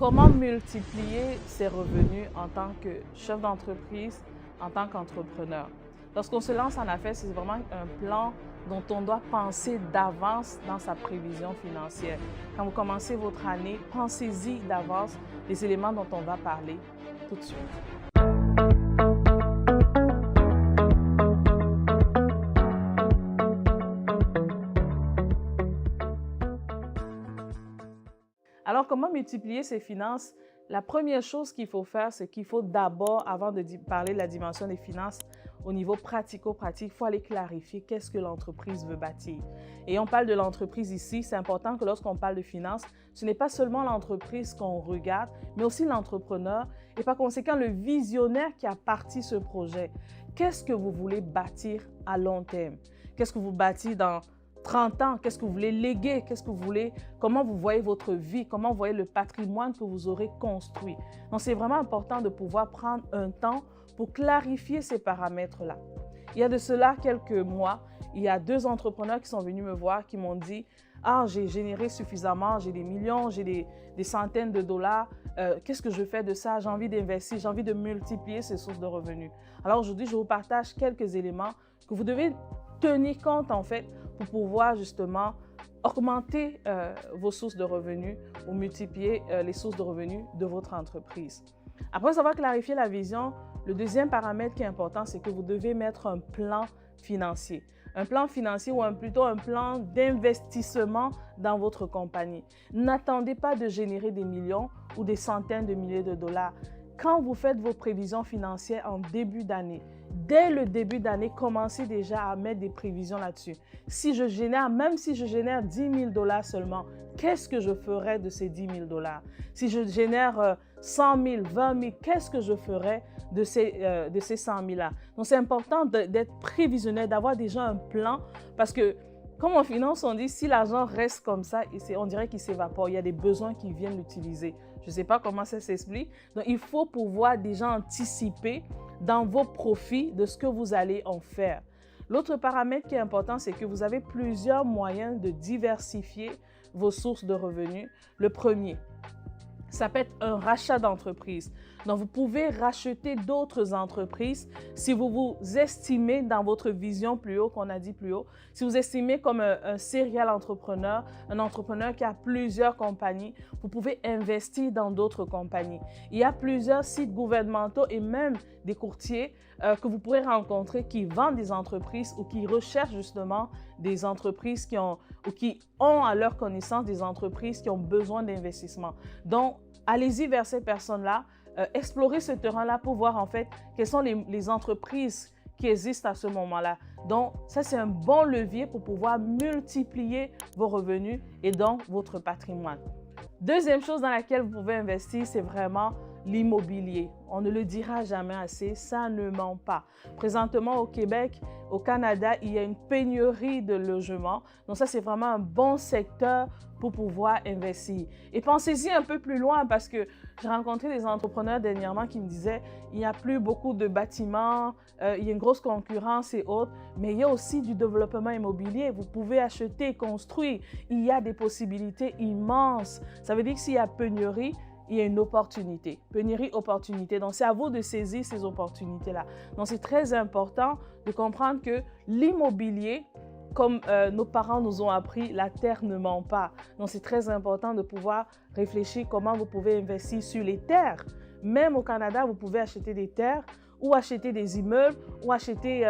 Comment multiplier ses revenus en tant que chef d'entreprise, en tant qu'entrepreneur? Lorsqu'on se lance en affaires, c'est vraiment un plan dont on doit penser d'avance dans sa prévision financière. Quand vous commencez votre année, pensez-y d'avance des éléments dont on va parler tout de suite. Alors, comment multiplier ses finances? La première chose qu'il faut faire, c'est qu'il faut d'abord, avant de parler de la dimension des finances, au niveau pratico-pratique, il faut aller clarifier qu'est-ce que l'entreprise veut bâtir. Et on parle de l'entreprise ici, c'est important que lorsqu'on parle de finances, ce n'est pas seulement l'entreprise qu'on regarde, mais aussi l'entrepreneur et par conséquent le visionnaire qui a parti ce projet. Qu'est-ce que vous voulez bâtir à long terme? Qu'est-ce que vous bâtissez dans 30 ans, qu'est-ce que vous voulez léguer, qu'est-ce que vous voulez, comment vous voyez votre vie, comment vous voyez le patrimoine que vous aurez construit. Donc, c'est vraiment important de pouvoir prendre un temps pour clarifier ces paramètres-là. Il y a de cela quelques mois, il y a 2 entrepreneurs qui sont venus me voir, qui m'ont dit « Ah, j'ai généré suffisamment, j'ai des millions, j'ai des centaines de dollars, qu'est-ce que je fais de ça? J'ai envie d'investir, j'ai envie de multiplier ces sources de revenus. » Alors aujourd'hui, je vous partage quelques éléments que vous devez tenir compte en fait pour pouvoir justement augmenter vos sources de revenus ou multiplier les sources de revenus de votre entreprise. Après avoir clarifié la vision, le deuxième paramètre qui est important, c'est que vous devez mettre un plan financier. Un plan financier ou plutôt un plan d'investissement dans votre compagnie. N'attendez pas de générer des millions ou des centaines de milliers de dollars. Quand vous faites vos prévisions financières en début d'année, dès le début d'année, commencez déjà à mettre des prévisions là-dessus. Si je génère, même si je génère 10 000 dollars seulement, qu'est-ce que je ferai de ces 10 000 dollars? Si je génère 100 000, 20 000, qu'est-ce que je ferai de ces 100 000-là? Donc, c'est important d'être prévisionnel, d'avoir déjà un plan parce que comme en finance, on dit si l'argent reste comme ça, on dirait qu'il s'évapore. Il y a des besoins qui viennent l'utiliser. Je ne sais pas comment ça s'explique. Donc, il faut pouvoir déjà anticiper dans vos profits de ce que vous allez en faire. L'autre paramètre qui est important, c'est que vous avez plusieurs moyens de diversifier vos sources de revenus. Le premier, ça peut être un rachat d'entreprise. Donc, vous pouvez racheter d'autres entreprises si vous vous estimez dans votre vision plus haut, qu'on a dit plus haut, si vous estimez comme un serial entrepreneur, un entrepreneur qui a plusieurs compagnies, vous pouvez investir dans d'autres compagnies. Il y a plusieurs sites gouvernementaux et même des courtiers que vous pourrez rencontrer qui vendent des entreprises ou qui recherchent justement des entreprises qui ont à leur connaissance des entreprises qui ont besoin d'investissement. Donc, allez-y vers ces personnes-là, explorez ce terrain-là pour voir en fait quelles sont les entreprises qui existent à ce moment-là. Donc, ça, c'est un bon levier pour pouvoir multiplier vos revenus et donc votre patrimoine. Deuxième chose dans laquelle vous pouvez investir, c'est vraiment l'immobilier. On ne le dira jamais assez, ça ne ment pas. Présentement au Québec, au Canada, il y a une pénurie de logements. Donc ça, c'est vraiment un bon secteur pour pouvoir investir. Et pensez-y un peu plus loin parce que j'ai rencontré des entrepreneurs dernièrement qui me disaient il n'y a plus beaucoup de bâtiments, il y a une grosse concurrence et autres, mais il y a aussi du développement immobilier. Vous pouvez acheter, construire. Il y a des possibilités immenses. Ça veut dire que s'il y a pénurie, il y a une opportunité. Pénurie, opportunité. Donc, c'est à vous de saisir ces opportunités-là. Donc, c'est très important de comprendre que l'immobilier, comme nos parents nous ont appris, la terre ne ment pas. Donc, c'est très important de pouvoir réfléchir comment vous pouvez investir sur les terres. Même au Canada, vous pouvez acheter des terres ou acheter des immeubles ou acheter...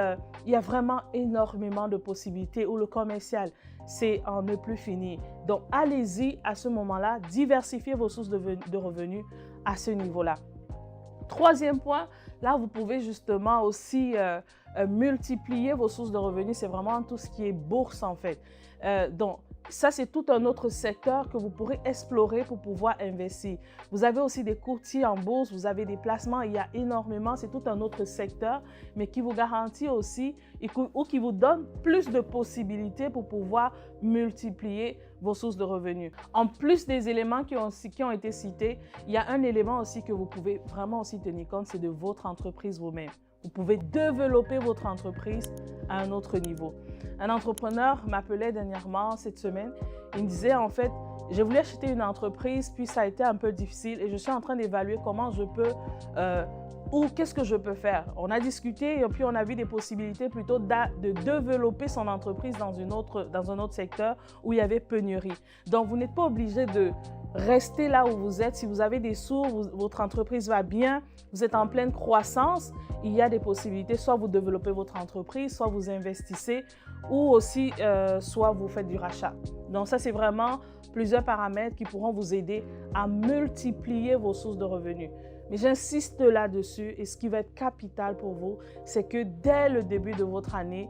il y a vraiment énormément de possibilités où le commercial, c'est en ne plus finir. Donc, allez-y à ce moment-là, diversifiez vos sources de revenus à ce niveau-là. Troisième point, là, vous pouvez justement aussi multiplier vos sources de revenus. C'est vraiment tout ce qui est bourse, en fait. Donc, ça, c'est tout un autre secteur que vous pourrez explorer pour pouvoir investir. Vous avez aussi des courtiers en bourse, vous avez des placements, il y a énormément, c'est tout un autre secteur, mais qui vous garantit aussi ou qui vous donne plus de possibilités pour pouvoir multiplier vos sources de revenus. En plus des éléments qui ont été cités, il y a un élément aussi que vous pouvez vraiment aussi tenir compte, c'est de votre entreprise vous-même. Vous pouvez développer votre entreprise à un autre niveau. Un entrepreneur m'appelait dernièrement, cette semaine. Il me disait, en fait, j'ai voulu acheter une entreprise, puis ça a été un peu difficile et je suis en train d'évaluer comment je peux ou qu'est-ce que je peux faire. On a discuté et puis on a vu des possibilités plutôt de développer son entreprise dans un autre secteur où il y avait pénurie. Donc, vous n'êtes pas obligé de rester là où vous êtes. Si vous avez des sous, votre entreprise va bien, vous êtes en pleine croissance, il y a des possibilités. Soit vous développez votre entreprise, soit vous investissez ou aussi soit vous faites du rachat. Donc, ça, c'est vraiment plusieurs paramètres qui pourront vous aider à multiplier vos sources de revenus. Mais j'insiste là-dessus et ce qui va être capital pour vous, c'est que dès le début de votre année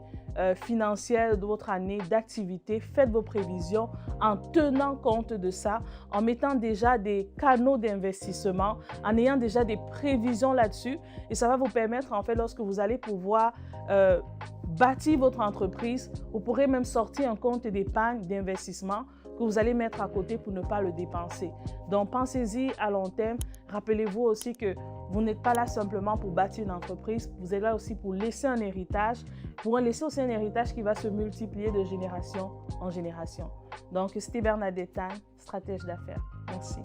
financière, de votre année d'activité, faites vos prévisions en tenant compte de ça, en mettant déjà des canaux d'investissement, en ayant déjà des prévisions là-dessus. Et ça va vous permettre, en fait, lorsque vous allez pouvoir bâtir votre entreprise, vous pourrez même sortir un compte d'épargne d'investissement que vous allez mettre à côté pour ne pas le dépenser. Donc, pensez-y à long terme. Rappelez-vous aussi que vous n'êtes pas là simplement pour bâtir une entreprise, vous êtes là aussi pour laisser un héritage, pour laisser aussi un héritage qui va se multiplier de génération en génération. Donc, c'était Bernadette Tan, stratège d'affaires. Merci.